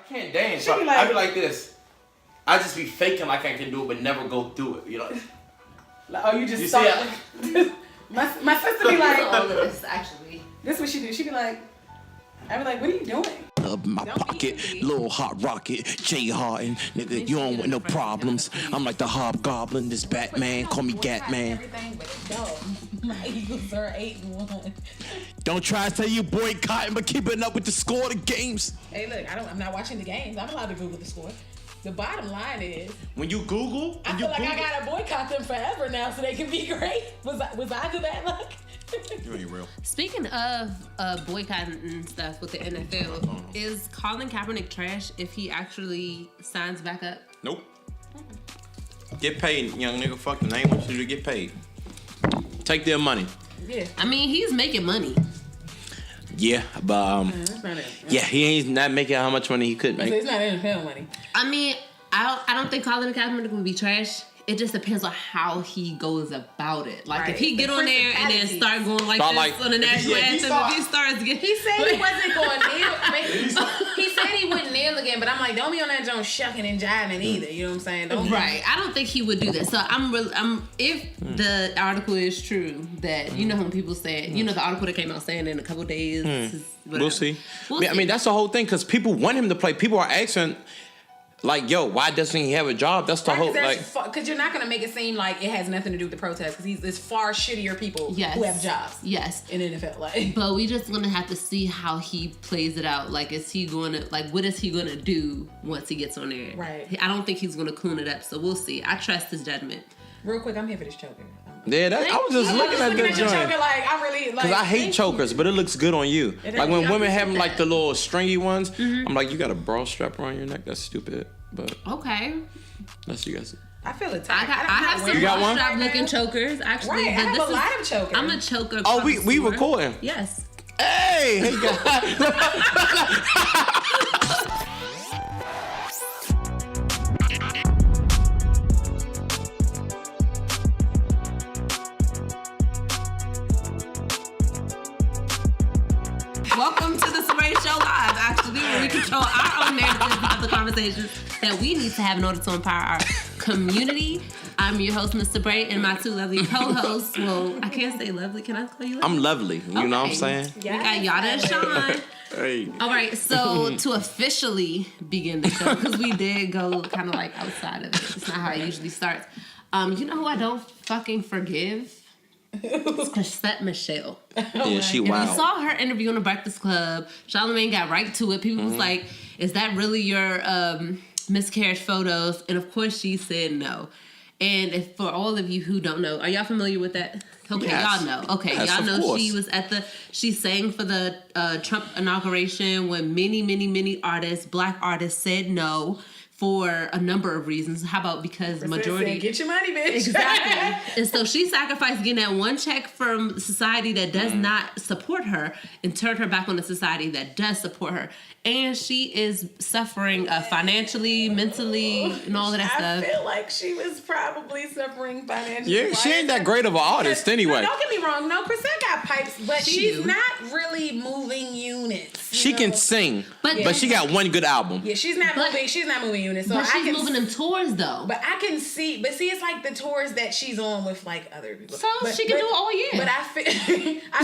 can't dance. So I be like this. I just be faking like I can do it, but never go through it. You know. Like, oh, you just you saw see it. My sister be like, all of this actually. This is what she do. She be like, I be like, what are you doing? Up in my pocket, little hot rocket, Jay Harden, nigga, you don't want no problems. I'm like the Hobgoblin, this Batman, call me Gatman. Everything but dumb. My Eagles are 8-1. Don't try to say you boycotting, but keeping up with the score of the games. Hey, look, I'm not watching the games. I'm allowed to Google the score. The bottom line is, when you Google, I feel like I gotta boycott them forever now so they can be great. Was I do that? Like, you ain't real. Speaking of boycotting and stuff with the NFL, is Colin Kaepernick trash if he actually signs back up? Nope. Get paid, young nigga. Fuck them. They ain't want you to get paid. Take their money. yeah. I mean, he's making money. Yeah, but yeah, he ain't not making how much money he could make. It's not NFL money. I mean, I don't think Colin Kaepernick would be trash. It just depends on how he goes about it. Like, if he get on there and then start going like this on the national anthem, if he starts getting... He said he wasn't going to kneel. He said he wouldn't kneel again, but I'm like, don't be on that joint shucking and jiving either. You know what I'm saying? Right. I don't think he would do that. So if the article is true, that, you know when people say, you know the article that came out saying in a couple days... We'll see. I mean, that's the whole thing, because people want him to play. People are asking... Like, yo, why doesn't he have a job? That's the whole, like... Because you're not going to make it seem like it has nothing to do with the protest, because there's far shittier people who have jobs. Yes. In the NFL. Like. But we just going to have to see how he plays it out. Like, is he going to... Like, what is he going to do once he gets on there? Right. I don't think he's going to coon it up, so we'll see. I trust his judgment. Real quick, I'm here for this choker. Yeah, I was just looking at that joint. Choker, like, I really... Because I hate chokers, but it looks good on you. Like, when women have like the little stringy ones, I'm like, you got a bra strap around your neck? That's stupid. But okay, that's you guys. I feel it. I have some bra strap looking chokers actually. Right, I have a lot of chokers. I'm a choker. Oh, we recording. Yes. Hey guys. Welcome to the Saray Show Live, actually, where we control our own narratives about the conversations that we need to have in order to empower our community. I'm your host, Mr. Bray, and my two lovely co-hosts. Well, I can't say lovely. Can I call you lovely? I'm lovely. You know what I'm saying? Yeah. We got Yada and Sean. Hey. All right, so to officially begin the show, because we did go kind of like outside of it. It's not how it usually starts. You know who I don't fucking forgive? It's Chrisette Michele. Yeah, she wild. If you saw her interview on the Breakfast Club, Charlamagne got right to it. People was like, is that really your miscarriage photos? And of course she said no. And if, for all of you who don't know, are y'all familiar with that? Okay, yes. Y'all know. Okay, yes, y'all know course. she was she sang for the Trump inauguration when many artists, black artists said no. For a number of reasons. How about because majority... Said, get your money, bitch. Exactly. And so she sacrificed getting that one check from society that does not support her and turned her back on the society that does support her. And she is suffering financially, mentally, and all of that stuff. I feel like she was probably suffering financially. Yeah, she ain't that great of an artist anyway. No, don't get me wrong. No, Chrisette got pipes, but she's not really moving units. She can sing, but she got one good album. Yeah, she's not moving units. So but she's moving them tours though. But I can see, it's like the tours that she's on with like other people. So she can do it all year. But I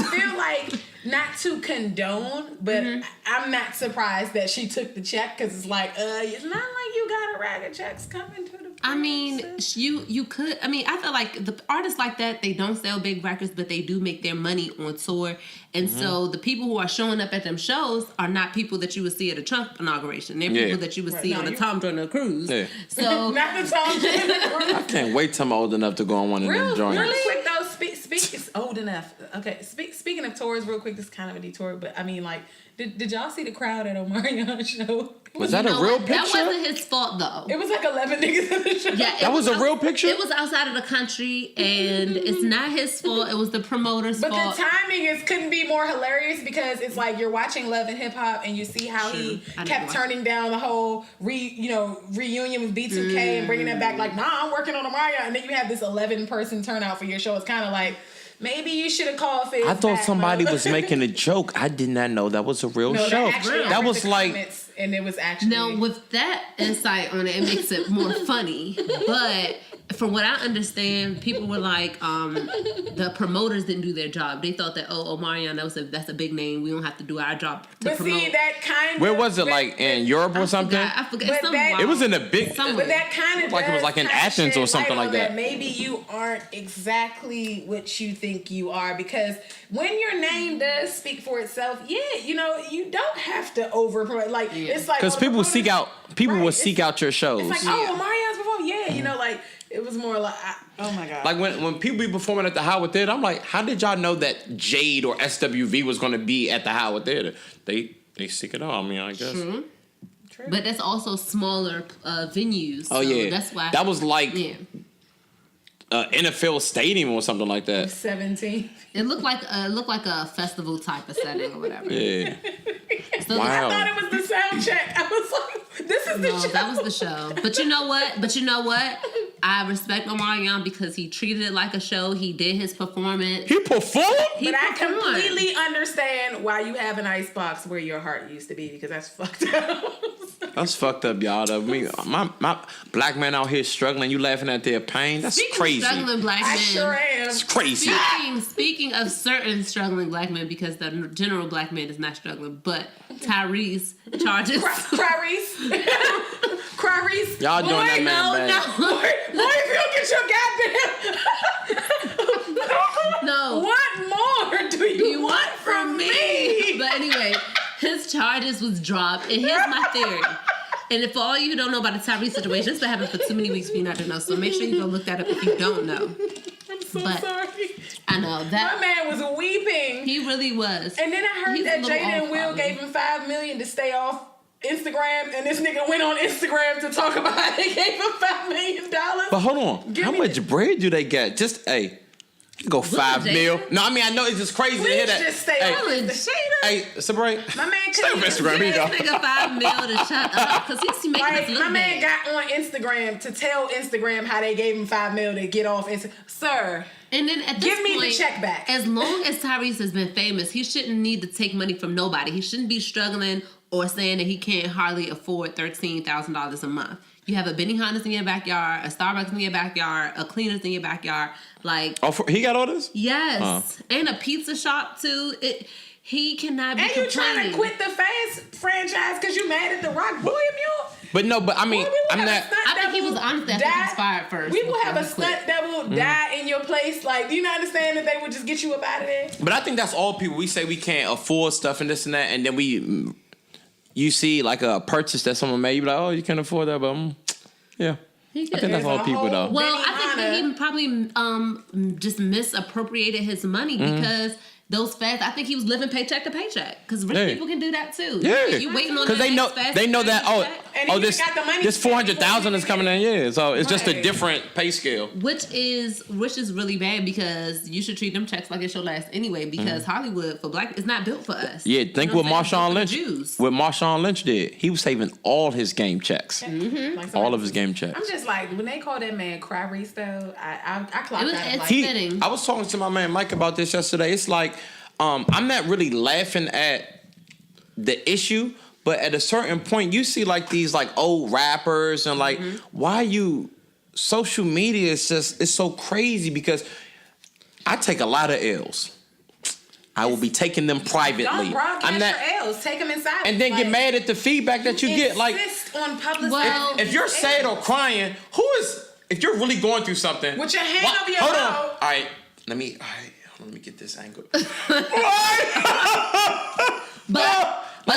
feel like, not to condone, but I'm not surprised that she took the check, because it's like, it's not like you got a rag of checks coming to the place. I mean, you could. I mean, I feel like the artists like that, they don't sell big records, but they do make their money on tour. And so the people who are showing up at them shows are not people that you would see at a Trump inauguration. They're people that you would see on a Tom Joyner cruise. Yeah. So not the Tom Joyner cruise. I can't wait till I'm old enough to go on one of them joints. Really quick though, it's old enough. Okay, speaking of tours, real quick, this is kind of a detour, but I mean, like, did y'all see the crowd at Omarion's show? Was that a real picture? That wasn't his fault though. It was like 11 niggas in the show. Yeah, that was a real picture? It was outside of the country, and it's not his fault. It was the promoter's fault. But the timing couldn't be more hilarious, because it's like you're watching Love and Hip Hop, and you see how he kept turning down the whole reunion with B2K and bringing that back. Like, nah, I'm working on Omarion, and then you have this 11-person turnout for your show. It's kind of like, maybe you should have called Fizz. I thought somebody was making a joke. I did not know that was a real show. That was like, and it was actually... Now, with that insight on it, it makes it more funny. But from what I understand, people were like, the promoters didn't do their job. They thought that, Omarion, that's a big name. We don't have to do our job to but promote. see, that kind of... Where was it, like in Europe or something? I forgot. It was in a big... Somewhere. But that kind of like it was like in Athens or something like that. Maybe you aren't exactly what you think you are, because when your name does speak for itself, you don't have to over promote. Like it's like because people will seek out your shows. It's like Marion's performing, like it was more like oh my god. Like when people be performing at the Howard Theater, I'm like, how did y'all know that Jade or SWV was going to be at the Howard Theater? They seek it out. I mean, I guess. True. But that's also smaller venues. Oh so yeah, that's why that was like NFL stadium or something like that. 17. It looked like a festival type of setting or whatever. Yeah. So wow. I thought it was the sound check. I was like, this is the show. That was the show. But you know what? I respect Omarion because he treated it like a show. He did his performance. He performed? But I completely understand why you have an icebox where your heart used to be, because that's fucked up. That's fucked up, y'all. I mean, my black man out here struggling. You laughing at their pain? That's crazy. Struggling black men. I sure am. It's crazy. Speaking of certain struggling black men, because the general black man is not struggling, but Tyrese charges. Clarice. Y'all doing that man bad. Boy, if you don't get your goddamn... No. What more do you want from me? But anyway, his charges was dropped, and here's my theory. And if all you don't know about the Tyrese situation, it's been happening for too many weeks for you not to know. So make sure you go look that up if you don't know. I'm so sorry. I know that my man was weeping. He really was. And then I heard that Jada and Will gave him $5 million to stay off Instagram, and this nigga went on Instagram to talk about how they gave him $5 million. But hold on, how much bread do they get? Just go $5 million. No, I mean I know it's just crazy to hear that. Just stay on Instagram. Hey, Sabrina. My man stay on Instagram. Here you go. Nigga $5 million to shut up because he's making us look my man bad. got on Instagram to tell Instagram how they gave him $5 million to get off Instagram. Sir. And then at this give me point, the check back. As long as Tyrese has been famous, he shouldn't need to take money from nobody. He shouldn't be struggling or saying that he can't hardly afford $13,000 a month. You have a Benihana's in your backyard, a Starbucks in your backyard, a Cleaners in your backyard. Like, he got all this? Yes, and a pizza shop too. He cannot be. And you trying to quit the Fast franchise because you mad at The Rock? Boy, if you. But no, but I mean, I'm not. I think he was honestly inspired first. We will have a stunt double die in your place. Like, do you not understand that they would just get you up out of there? But I think that's all people. We say we can't afford stuff and this and that, and then you see like a purchase that someone made, you be like, oh, you can't afford that, but yeah. I think that's all people though. Well, I think that he probably just misappropriated his money because those fasts. I think he was living paycheck to paycheck because rich people can do that too. Yeah, you waiting on because they know that this 400,000 is coming in. Yeah, so it's just a different pay scale, which is really bad because you should treat them checks like it's your last anyway. Because Hollywood for black is not built for us. Yeah, think what Marshawn Lynch. What Marshawn Lynch did, he was saving all his game checks, like all of his game checks. I'm just like when they call that man Clarice though, I clocked out. Fitting. I was talking to my man Mike about this yesterday. It's like. I'm not really laughing at the issue, but at a certain point, you see like these like old rappers and like why you social media is just it's so crazy because I take a lot of L's. I will be taking them privately. Don't broadcast your L's. Take them inside. And then get mad at the feedback that you get. Like, on publicity. Well, if you're sad or crying, if you're really going through something, with your hand over your hold mouth. on. All right, let me get this angle. But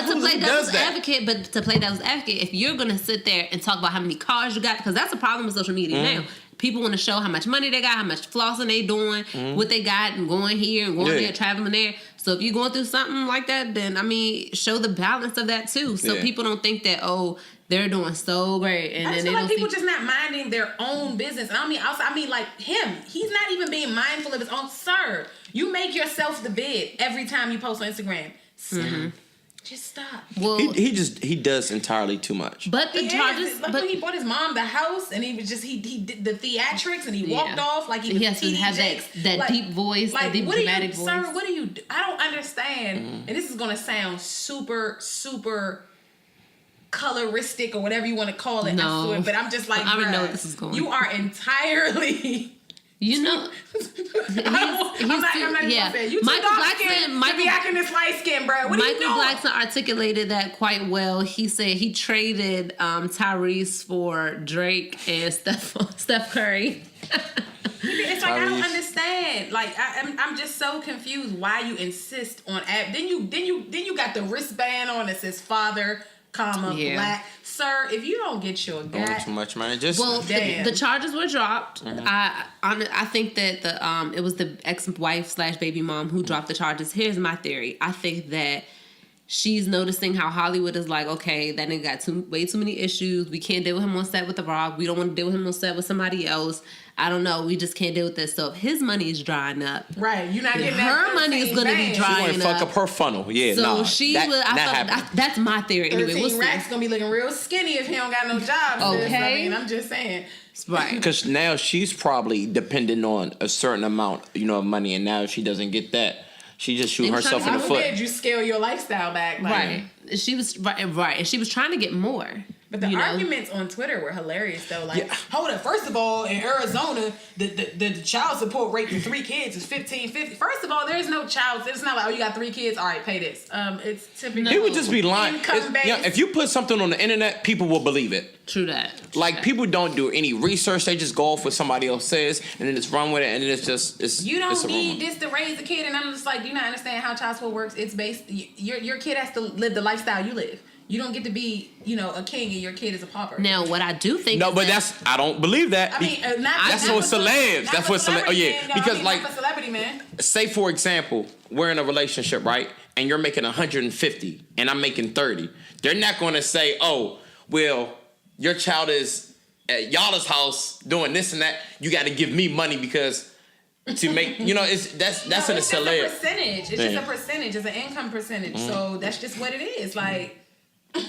to play devil's advocate, if you're gonna sit there and talk about how many cars you got, because that's a problem with social media now. People want to show how much money they got, how much flossing they doing, what they got, and going here and going there, traveling there. So if you're going through something like that, then I mean, show the balance of that too, so people don't think that they're doing so great, and then feel like people just not minding their own business. And I mean, like him, he's not even being mindful of his own. Sir, you make yourself the bid every time you post on Instagram. Stop. Just stop. Well, he does entirely too much. But the charges, like when he bought his mom the house, and he was just he did the theatrics, and he walked off like he has to have that like, deep voice, that deep dramatic voice. Sir, what do you do? I don't understand. And this is gonna sound super, super coloristic or whatever you want to call it. No. I swear, but I'm just like, I already know bruh, where this is going. You are entirely. You know, I'm not even gonna say it. You too dark skin to be acting this light skin, bro. What are you doing? Michael Blackson articulated that quite well. He said he traded Tyrese for Drake and Steph Curry. It's like, I don't understand. Like, I'm just so confused why you insist on Then you got the wristband on that says father, Black. Sir, if you don't get your guy, too much, man. The charges were dropped. Mm-hmm. I think that it was the ex-wife / baby mom who dropped the charges. Here's my theory. I think that she's noticing how Hollywood is like, okay, that nigga got way too many issues. We can't deal with him on set with The Rock. We don't want to deal with him on set with somebody else. I don't know. We just can't deal with this. So if his money is drying up, right? You're not getting her money is going to be drying up. She want to fuck up her funnel. Yeah, so that's my theory. 13 anyway, we'll racks gonna be looking real skinny if he don't got no job. Okay, I mean, I'm just saying. Right. Because now she's probably dependent on a certain amount, of money, and now if she doesn't get that, she just shoot herself in the foot. Did you scale your lifestyle back? Like, right. She was right, and she was trying to get more. But the arguments on Twitter were hilarious, though. Like, hold up. First of all, in Arizona, the child support rate for 3 kids is $15.50. First of all, there's no child. It's not like, oh, you got 3 kids. All right, pay this. It's typically. He would just be lying. If you put something on the internet, people will believe it. True that. People don't do any research. They just go off what somebody else says, and then just run with it, and then it's you don't need this to raise a kid. And I'm just like, do you not understand how child support works? It's based. Your kid has to live the lifestyle you live. You don't get to be, a king and your kid is a pauper. Now, what I do think I don't believe that. I mean, that's what celebs. That's what celebs. Oh yeah, because not for celebrity, man. Say for example, we're in a relationship, right? And you're making 150, and I'm making 30. They're not going to say, oh, well, your child is at y'all's house doing this and that. You got to give me money because. To make that's in a celeb. It's just a percentage. It's just a percentage. It's an income percentage. So that's just what it is. Like, I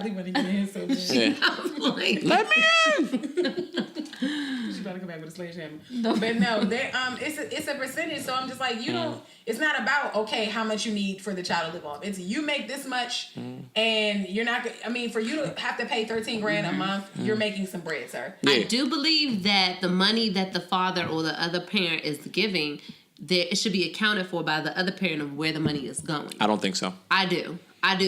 think when he get in so bad. Let me in. She better come back with a sledgehammer. But no, it's a percentage. So I'm just like, you don't. It's not about how much you need for the child to live off. It's you make this much, and you're not. I mean, for you to have to pay $13,000 a month, you're making some bread, sir. Yeah. I do believe that the money that the father or the other parent is giving, that it should be accounted for by the other parent of where the money is going. I don't think so. I do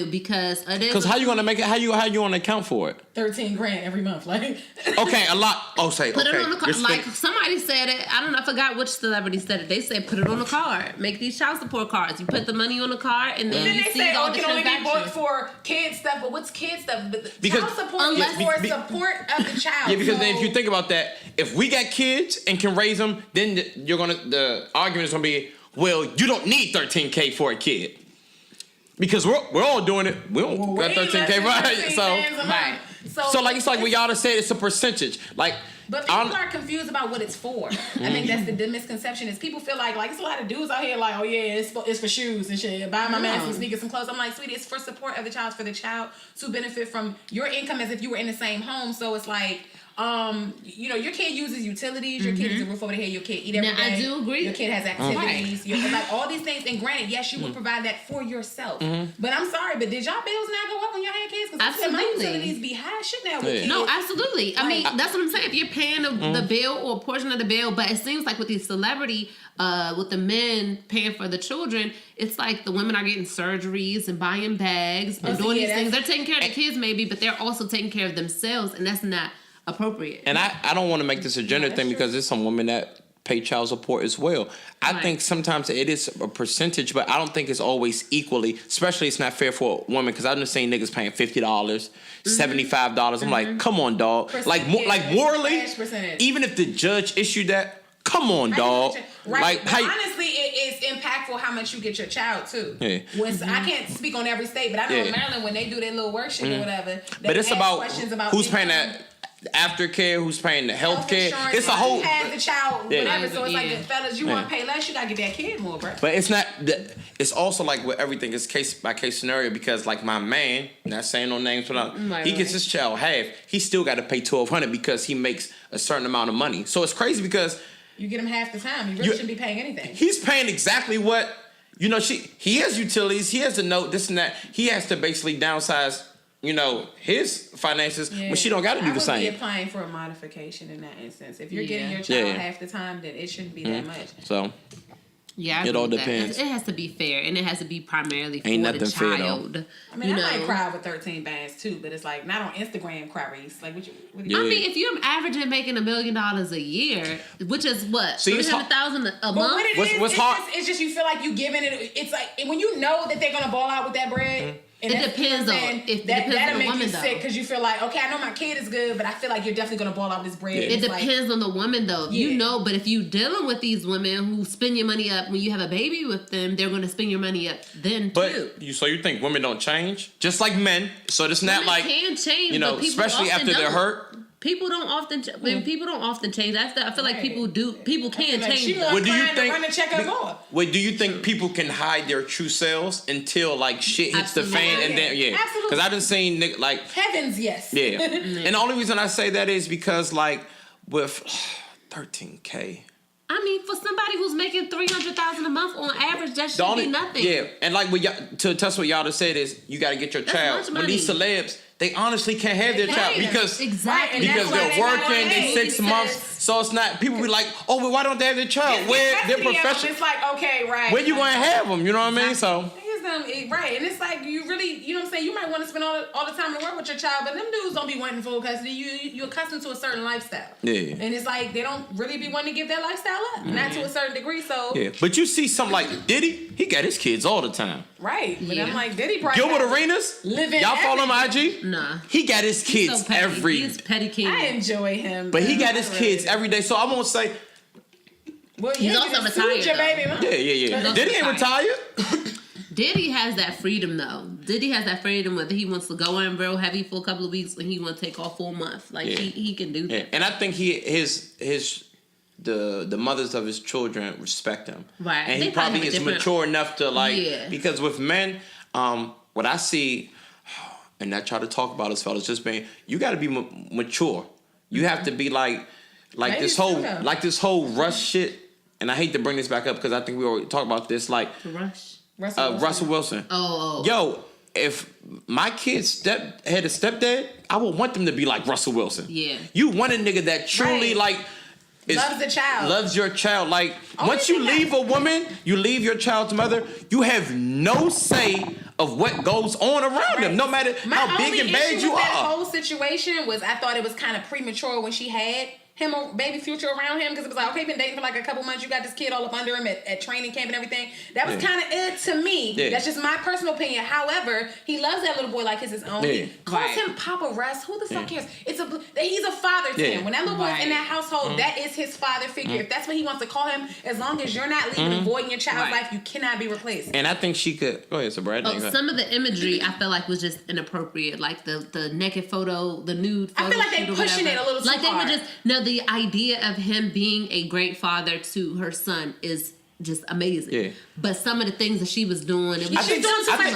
because it is. Because how you gonna make it? How you gonna account for it? $13,000 every month, like. Okay, a lot. Oh, say put it on the card. Like somebody said it. I don't know. I forgot which celebrity said it. They said put it on the card. Make these child support cards. You put the money on the card, and then you see all the transactions. It can only be bought for kid stuff. But what's kid stuff? Because child support is for support of the child. Yeah, because then if you think about that, if we got kids and can raise them, then the argument is gonna be, well, you don't need $13,000 for a kid. Because we're all doing it. We don't got $13,000, right? So like it's like what y'all just said. It's a percentage. Like, but people are confused about what it's for. I think that's the misconception is people feel like it's a lot of dudes out here like, oh yeah, it's for shoes and shit. Buy my man some sneakers and clothes. I'm like, sweetie, it's for support of the child, for the child to benefit from your income as if you were in the same home. So it's like. Your kid uses utilities. Your kid has a roof over the head. Your kid eat every day. I do agree. Your kid has activities. Like all these things. And granted, yes, you would provide that for yourself. But I'm sorry, but did y'all bills not go up when y'all had kids? Because my utilities be high shit now with kids. No, absolutely. I mean, that's what I'm saying. If you're paying the bill or a portion of the bill, but it seems like with these celebrity, with the men paying for the children, it's like the women are getting surgeries and buying bags and doing these things. They're taking care of the kids maybe, but they're also taking care of themselves, and that's not appropriate. And I don't want to make this a gender thing because there's some women that pay child support as well. I think sometimes it is a percentage, but I don't think it's always equally. Especially it's not fair for a woman because I've just seen niggas paying $50, $75. I'm like, come on, dog. Like morally, even if the judge issued that, come on, dog. Right. Like, honestly, it is impactful how much you get your child too. Yeah. I can't speak on every state, but I know in Maryland when they do their little worksheet or whatever, but it's about who's paying that. Aftercare, who's paying the health care? It's a whole. Has the child, whatever. So it's like, fellas, you want to pay less, you gotta get that kid more, bro. But it's not. It's also like with everything, it's case by case scenario because like my man, not saying no names, but he gets his child half. He still got to pay $1,200 because he makes a certain amount of money. So it's crazy because you get him half the time. You really shouldn't be paying anything. He's paying exactly what he has utilities. He has a note, this and that. He has to basically downsize you know, his finances, but she don't got to do the I would same. be applying for a modification in that instance. If you're getting your child half the time, then it shouldn't be that much. So yeah, it all depends. It has to be fair, and it has to be primarily for Ain't the nothing fair, though. child. I mean, I might cry with 13 bands too, but it's like not on Instagram cry race. Like, what you Yeah. I mean, if you're averaging making $1 million a year, which is what, See, it's 300,000 a But month. what it What's is, hard- it's just you feel like you giving it. It's like when you know that they're gonna ball out with that bread. And It that's- depends you know on- what I'm saying? if- it depends that'll on the make woman, you though. sick because you feel like, okay, I know my kid is good, but I feel like you're definitely gonna ball out with this bread. Yeah. It It's like- depends on the woman, though. Yeah. You know, but if you dealing with these women who spend your money up when you have a baby with them, they're going to spend your money up then But too. so you think women don't change? Just like men. So it's not Women like, can change, you know, but people especially often after they're don't. hurt. People don't often. People don't often change. I feel like Right. people do. People can like, change. she though. more What do you inclined to think? run and check her more. Wait, do you think people can hide their true selves until like shit hits the fan Absolutely. and then yeah? Absolutely. Because I done seen like Heavens, yes. yeah, and the only reason I say that is because like with 13K. I mean, for somebody who's making $300,000 a month on average, that should be nothing. Yeah, and like what y'all, to test what y'all just said is you got to get your That's child. much When these money. celebs, they honestly can't have their child can't. because Exactly. Right, and because that's why they're they gotta working. They wait. 6 months, so it's not. People be like, oh, well, why don't they have their child? Where they're professional. It's like, okay, right. Where you gonna have them? You know what I mean? So. Right, and it's like you really, you know what I'm saying. You might want to spend all the time in the work with your child, but them dudes don't be wanting full custody. You're accustomed to a certain lifestyle. Yeah. And it's like they don't really be wanting to give that lifestyle up, not to a certain degree. So Yeah, but you see something like Diddy, he got his kids all the time. right, but Yeah. I'm like Diddy probably Gilbert has- Arenas, living y'all follow him on IG? Nah. He got his kids So petty. every, He's petty king. I enjoy him, but he got I his really kids do. every day. So I won't say, Well, He's yeah, also just suit retired, your though. baby mama. yeah. Diddy ain't retired. Diddy has that freedom though. Diddy has that freedom whether he wants to go in real heavy for a couple of weeks or he wants to take off for a month. Like Yeah. he can do Yeah, that. and I think the mothers of his children respect him. Right. And They he probably probably have a is different- mature enough to like Yeah. because with men, what I see, and I try to talk about as fellas, just being you got to be mature. You have to be like Ladies this whole rush shit. And I hate to bring this back up because I think we already talked about this. Like The rush. Russell Wilson. Oh. Yo, if my kids had a stepdad, I would want them to be like Russell Wilson. Yeah. You want a nigga that truly Right. like Loves the child. Loves your child. Like Only once you thing that- leave a woman, you leave your child's mother, you have no say of what goes on around them, no matter how big and bad you with that are. whole situation was I thought it was kind of premature when she had him a baby future around him because it was like, okay, been dating for like a couple months, you got this kid all up under him at training camp and everything. That was Yeah. kind of it to me. Yeah. That's just my personal opinion. However, he loves that little boy like it's his own. Yeah. He calls Right. him Papa Russ. Who the fuck Yeah. cares? He's a father to Yeah. him. When that little boy's in Right. that household, that is his father figure. If that's what he wants to call him, as long as you're not leaving and voiding your child's Right. life, you cannot be replaced. And I think she could go ahead, so Brad. Oh, some of the imagery I felt like was just inappropriate, like the naked photo, the nude. I feel like photo they shoot or pushing whatever. it a little too Like they hard. were just the idea of him being a great father to her son is just amazing. Yeah. But some of the things that she was doing, it was I think, doing too much.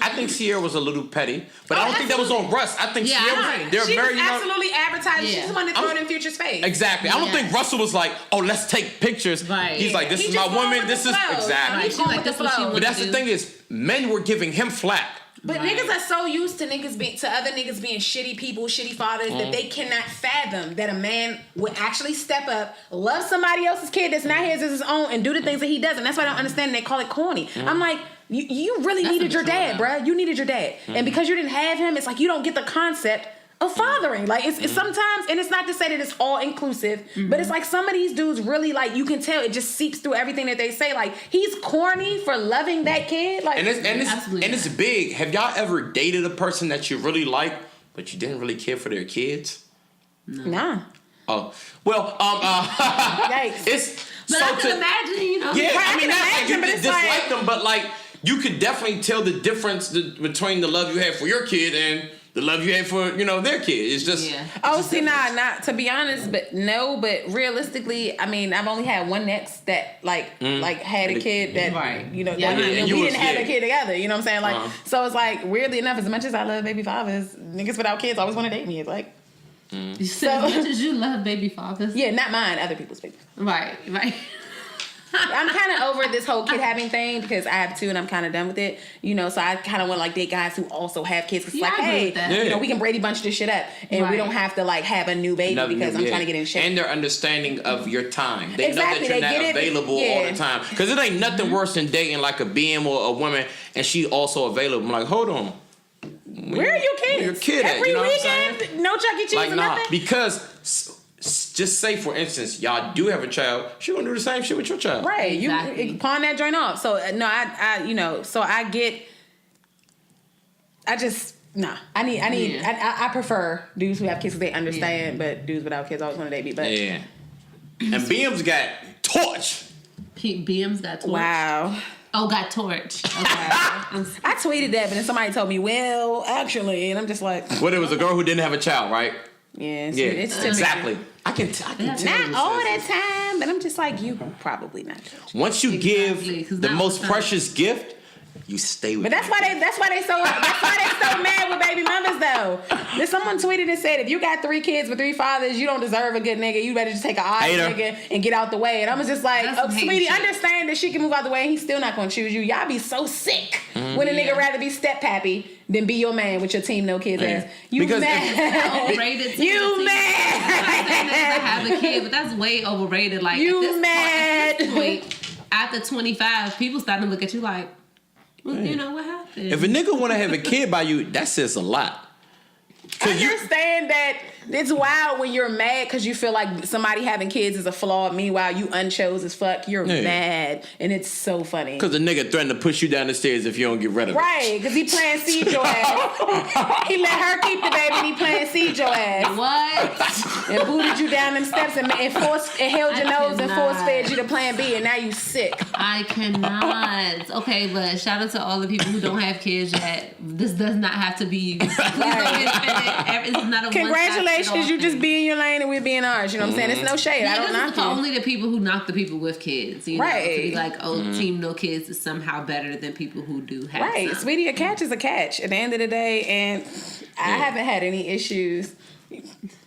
I think Sierra was a little petty, but I don't think that was on Russ. I think Yeah, Sierra I agree. they're She very was young. absolutely advertising. Yeah. She's the one that threw it in Future's face. Exactly. I don't Yes. think Russell was like, oh, let's take pictures. Right. He's like, this He is just my going woman. with This the is flow. exactly. Right. She's like, with the that's what she flow. wanted But that's to the do. thing is, men were giving him flack. But Right. niggas are so used to other niggas being shitty people, shitty fathers that they cannot fathom that a man would actually step up, love somebody else's kid that's not his as his own, and do the things that he does. And that's why I don't understand. And they call it corny. I'm like, you really That's needed your immature, dad, though. bruh. You needed your dad, and because you didn't have him, it's like you don't get the concept of fathering. Like it's sometimes, and it's not to say that it's all inclusive, but it's like some of these dudes really like you can tell it just seeps through everything that they say. Like he's corny for loving that kid. Like Absolutely it's big. Have y'all ever dated a person that you really like, but you didn't really care for their kids? nah. Oh well, Yikes. it's But I can imagine, you know. Yeah, Right, I mean, I can that's like you imagine, but it's dislike like- them, but like you could definitely tell the difference between the love you have for your kid and the love you have for their kid. It's just Yeah. Oh, see, not to be honest, but realistically, I mean, I've only had one ex that like had a kid that Right. Yeah, Yeah, we and you was- didn't have yeah. a kid together. You know what I'm saying? Like, Uh-huh. so it's like weirdly enough, as much as I love baby fathers, niggas without kids always want to date me. It's like, You said as much as you love baby fathers. yeah, not mine, other people's baby. Right. I'm kind of over this whole kid having thing because I have 2 and I'm kind of done with it. You know, so I kind of want to like date guys who also have kids. Cause Yeah, like, I agree hey, with that. you know, we can Brady Bunch this shit up, and we Right. don't have to like have a new baby because I'm trying to get in shape. And their understanding of your time. They Exactly, know that they you're get not it. available all the time. Because it ain't nothing worse than dating like a BM or a woman and she also available. I'm like, hold on. Where are your kids? Where your kid at? Every You know what I'm weekend, no Chuck E. Cheese Like, or nah. nothing? Because just say, for instance, y'all do have a child, she gonna do the same shit with your child. Right, Exactly. you pawn that joint off. So no, I you know, so I just nah. I prefer dudes who have kids because they understand, but dudes without kids always want to date me. But Yeah. And BM's got torch. BM's got torch. wow. Oh, got torch. Okay. I tweeted that, but then somebody told me, well, actually, and I'm just like, Well, it was a girl who didn't have a child, right? yeah, Yeah, it's typical. exactly. I can tell. Not all that time, but I'm just like, you probably not. Once you Exactly, give 'cause the now most it's time. precious gift, you stay with. But that's why they so mad with baby mamas though. Then someone tweeted and said, if you got 3 kids with 3 fathers, you don't deserve a good nigga. You better just take an odd Hater. nigga and get out the way. And I was just like, That's oh, some hate sweetie, shit. understand that she can move out the way and he's still not gonna choose you. Y'all be so sick when a nigga rather be step pappy than be your man with your team no kids ass. You Because mad? Overrated. You mad? I'm not saying that I have a kid, but that's way overrated. Like You at this mad? point, after 25, people starting to look at you like, well, you know what happened? If a nigga want to have a kid by you, that says a lot. Understand that it's wild when you're mad because you feel like somebody having kids is a flaw. Meanwhile, you unchose as fuck. You're Yeah. mad, and it's so funny. Because the nigga threatened to push you down the stairs if you don't get rid of it. Right, because he playing seed your ass. He let her keep the baby, and he playing seed your ass. What? And booted you down them steps and held your I nose and force cannot. fed you to plan B, and now you sick. I cannot. Okay, but shout out to all the people who don't have kids yet. This does not have to be you. Please don't get offended. It's not a Congratulations, you just be in your lane and we're being ours. You know what I'm saying? It's no shade. I Yeah, don't this knock is for you. only the people who knock the people with kids. You know, Right. to be like, oh, team no kids is somehow better than people who do have Right, some. sweetie, a catch is a catch at the end of the day, and I haven't had any issues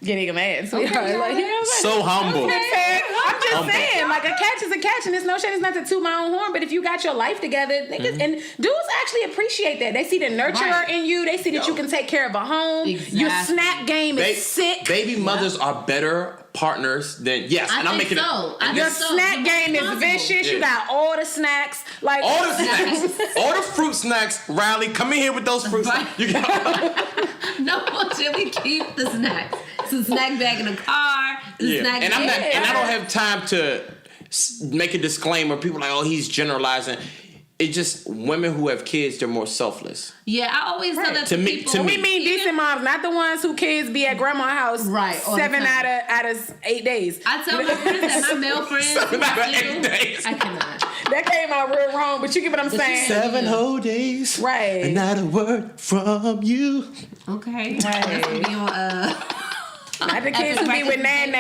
getting a man. Sweetheart. Okay, Like, you know what I'm saying? So humble. I'm just saying, like, a catch is a catch, and it's no shade. It's not to toot my own horn, but if you got your life together, niggas, and dudes actually appreciate that. They see the nurturer Right. in you. They see that you can take care of a home. Exactly. Your snack game is sick. Baby mothers are better partners than and I'm think making so. it. I and Your this- so. snack You're game is responsible. vicious. You Yeah. got all the snacks. Like all the snacks, all the fruit snacks. Riley, come in here with those fruit Right. snacks. You got No, should we keep the snacks? It's a snack bag in the car. The snack and I'm not, bag. and I don't have time to make a disclaimer. People are like, oh, he's generalizing. It's just women who have kids, they're more selfless. Yeah, I always tell that To to me- people. to we me. mean decent moms, not the ones who kids be at grandma's house Right, all the 7 time. out of 8 days. I tell my friends that my male friends. 7 out of 8 single, days. I cannot. That came out real wrong, but you get what I'm saying. 7 whole days, Right. and not a word from you. Okay. Right. That's gonna be on Not the kids who be with Nan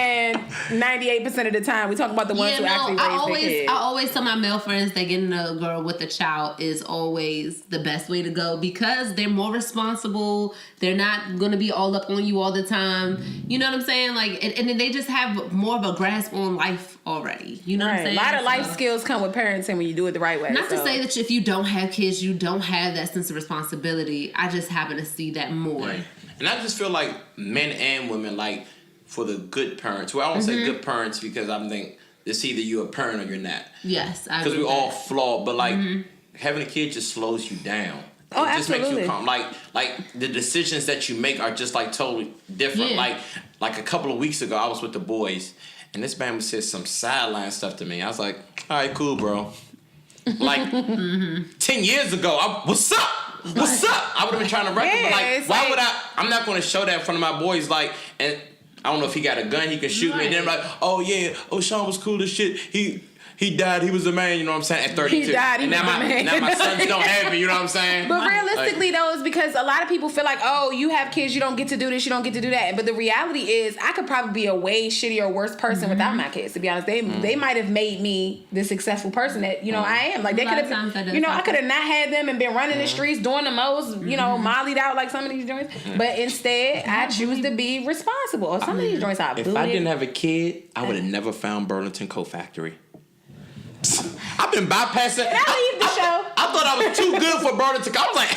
98% of the time. We talk about the ones who actually raise their kids. I always tell my male friends that getting a girl with a child is always the best way to go because they're more responsible. They're not going to be all up on you all the time. You know what I'm saying? Like, and then they just have more of a grasp on life already. You know what I'm Right. saying? A lot of life So- skills come with parenting when you do it the right way. Not to so. say that if you don't have kids, you don't have that sense of responsibility. I just happen to see that more. And I just feel like men and women, like, for the good parents. Well, I don't say good parents because I think it's either you're a parent or you're not. Yes, I Because agree we're with all that. flawed, but like having a kid just slows you down. Oh, it just makes absolutely. you calm. Like the decisions that you make are just like totally different. Yeah. Like a couple of weeks ago, I was with the boys, and this man said some sideline stuff to me. I was like, all right, cool, bro. Like 10 years ago, what's up? What's up? I would have been trying to wreck him, but like, it's why like- would I? I'm not going to show that in front of my boys. Like, and I don't know if he got a gun, he can shoot me. And then I'm like, oh yeah, oh Sean was cool as shit. He died. He was a man. You know what I'm saying? At 32. He died, he and now was a man. now my sons don't have it. You know what I'm saying? But realistically, though, it's because a lot of people feel like, oh, you have kids, you don't get to do this, you don't get to do that. But the reality is, I could probably be a way shittier or worse person without my kids. To be honest, they might have made me the successful person that I am. Like they A lot could of times that have, does I happen. could have not had them and been running the streets, doing the most, mollied out like some of these joints. But instead, I choose to be responsible. Some of these joints are If I didn't have a kid, I would have never found Burlington Coat Factory. been bypassing. Can I leave the show? I thought I was too good for Burlington. I was like,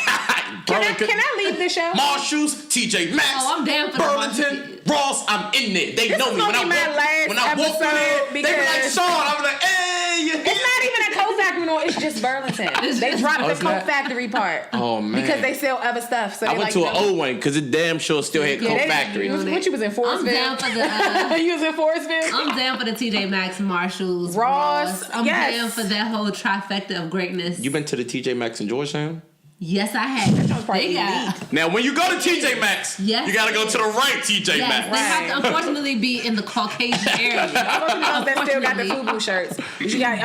Can I leave the show? Marshalls, TJ Maxx, Oh, I'm down for Burlington, Ross. I'm in there. They know me is gonna be my last when I walk through there. They be like, because- Sean. I'm like, hey. It's not even a Coke Factory no more. It's just Burlington. They dropped the it's Coke not? Factory part. Oh man. Because they sell other stuff. So I they went like, to an old one because it damn sure still had Coke Factory. What you was in Forestville? I'm down for the. You was in Forestville? I'm down for the TJ Maxx, Marshalls, Ross, I'm yes. down for that whole trifecta of greatness. You been to the TJ Maxx in Georgetown? Yes, I have. probably They got. Now, when you go to TJ Maxx, Yes. you gotta go to the right TJ Yes, Maxx. they have to unfortunately be in the Caucasian area. That still got the FUBU shirts. You got,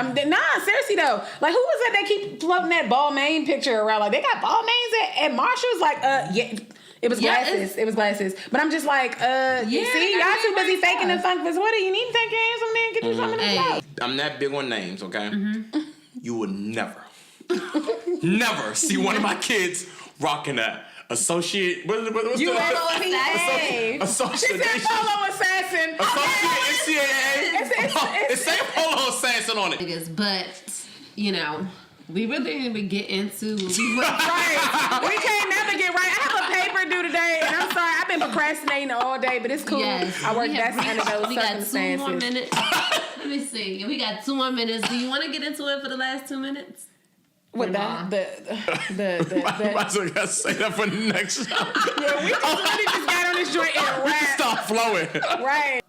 seriously though. Like, who was that that keep floating that Balmain picture around? Like, they got Balmains at Marshall's? Like, yeah. It was Yeah, glasses. It was glasses. But I'm just like, you see, y'all too busy faking the funk. What do you need to take care of something? Get you something in the house. I'm not big on names, okay? You would never see one of my kids rocking that associate. What's You the USPA. association? She said Polo Assassin. Associate NCAA. It say Polo Assassin on it. Niggas, but you know, we really didn't even get into. Right. We can't never get right. I have a paper due today, and I'm sorry. I've been procrastinating all day, but it's cool. Yes, I work we best have- under those We got 2 circumstances. more minutes. Let me see. We got 2 more minutes. Do you want to get into it for the last 2 minutes? What Might as well gotta say that for the next show. Yeah, we just got on this joint and rap. Stop flowing. Right.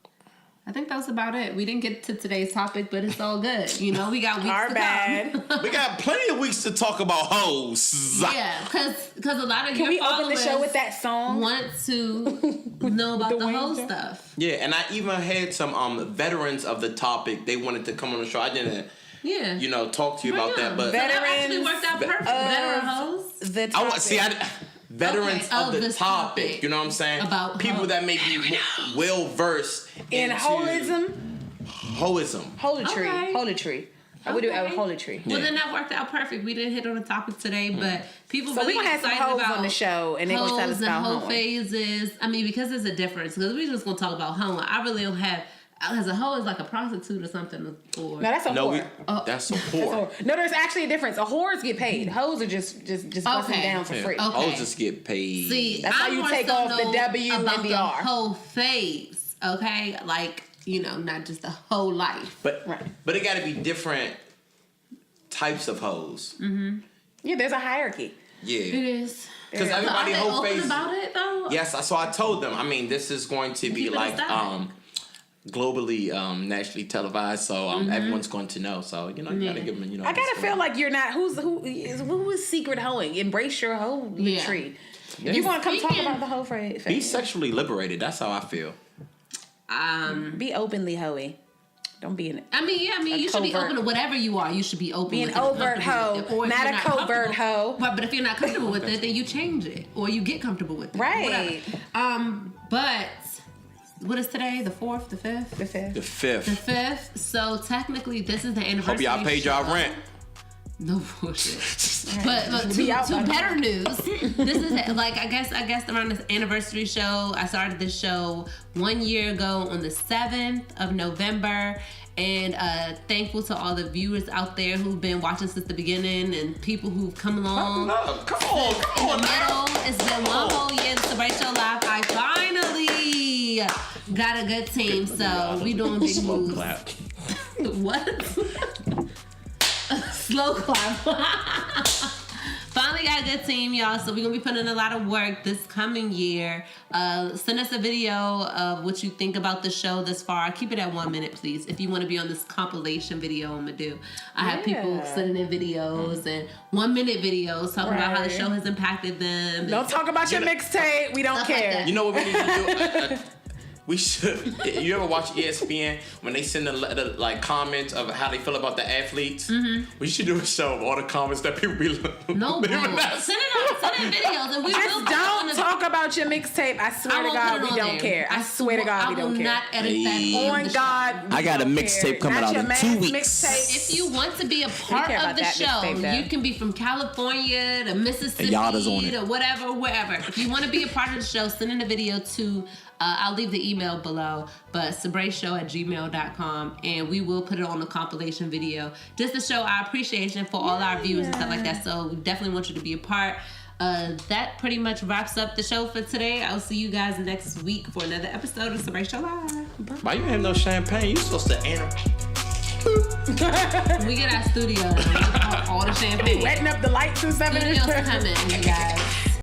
I think that was about it. We didn't get to today's topic, but it's all good. You know, we got weeks Our to bad. come. We got plenty of weeks to talk about hoes. Yeah, because a lot of Can your we open the followers show with that song? want to know about the Dwayne whole Johnson? stuff. Yeah, and I even had some veterans of the topic. They wanted to come on the show. I didn't, Yeah. talk to you about that, but So that actually worked out perfect. Veteran hoes. The I want veterans Okay, of the this topic. topic. You know what I'm saying? About people hoes. that may be well versed in holism. Hoism. Holy Okay. tree. I would do Okay. holy tree. Well, then that worked out perfect. We didn't hit on the topic today, but people So really we're gonna have some excited hoes about on the show, and they're gonna tell us hoes about and hoe hoeing. phases. I mean, because there's a difference. Because we just gonna talk about hoeing. I really don't have. As a hoe is like a prostitute or something. Or No, that's a whore. That's a That's a whore. whore. No, there's actually a difference. Whores get paid. Hoes are just busting down for free. Okay. Hoes just get paid. See, That's how I'm you more take so off the know W and about the the R. hoe phase. Okay, like not just the whole life. But Right. but it got to be different types of hoes. Yeah, there's a hierarchy. Yeah. It is. Because Yeah. everybody Are they hoe open face. about it though? Yes, so I told them. I mean, this is going to be Keep it like aside. globally, nationally televised, so everyone's going to know. So you gotta give them. I gotta feel like you're not. Who is secret hoeing? Embrace your hoe Yeah. tree. If you want to come talk Speaking- about the hoe phase, Be sexually liberated. That's how I feel. be openly hoey. Don't be an You should be covert. open to whatever you are. You should be open. Be an with it, overt comfortable with it. hoe, Or if not you're a covert comfortable- hoe. But if you're not comfortable with it, then you change it or you get comfortable with it. Right. Whatever. But what is today? The 4th, the 5th? The fifth. The fifth. The 5th. So technically, this is the anniversary. Hope y'all paid y'all show. rent. No bullshit. But We out to by better news, this is like I guess around this anniversary show. I started this show 1 year ago on the 7th of November. And thankful to all the viewers out there who've been watching since the beginning and people who've come along. Come on now. It's been one whole year to celebrate your life. I finally got a good team, so we doing big Slow moves. clap. What? Slow clap. Finally got a good team, y'all. So we're gonna be putting in a lot of work this coming year. Send us a video of what you think about the show this far. Keep it at 1 minute, please. If you want to be on this compilation video, I'm gonna do. I have people sending in videos and 1 minute videos talking about how the Right. show has impacted them. Don't talk about your mixtape. We don't Stuff like care. that. You know what we need to do? We should. You ever watch ESPN when they send the comments of how they feel about the athletes? We should do a show of all the comments that people be. No, bro. Send in videos, and we will Just put it on don't the- talk about your mixtape. I swear to won't God, put it we on don't there. care. I swear to God, we don't I will care. not edit that Hey. on On the show. God, we I got a don't mixtape care. coming Not out your in man's 2 weeks. mixtape. If you want to be a part care of about the that show, mixtape, though. you can be from California to Mississippi Yada's on it. to whatever, wherever. If you want to be a part of the show, send in a video to, I'll leave the email below, but sabrayshow@gmail.com, and we will put it on a compilation video just to show our appreciation for all our viewers and stuff like that. So we definitely want you to be a part. That pretty much wraps up the show for today. I'll see you guys next week for another episode of Sabray Show Live. Why you have no champagne? You supposed to enter. When we get our studio, all the champagne. Wetting up the lights and stuff. Studio's coming, you guys.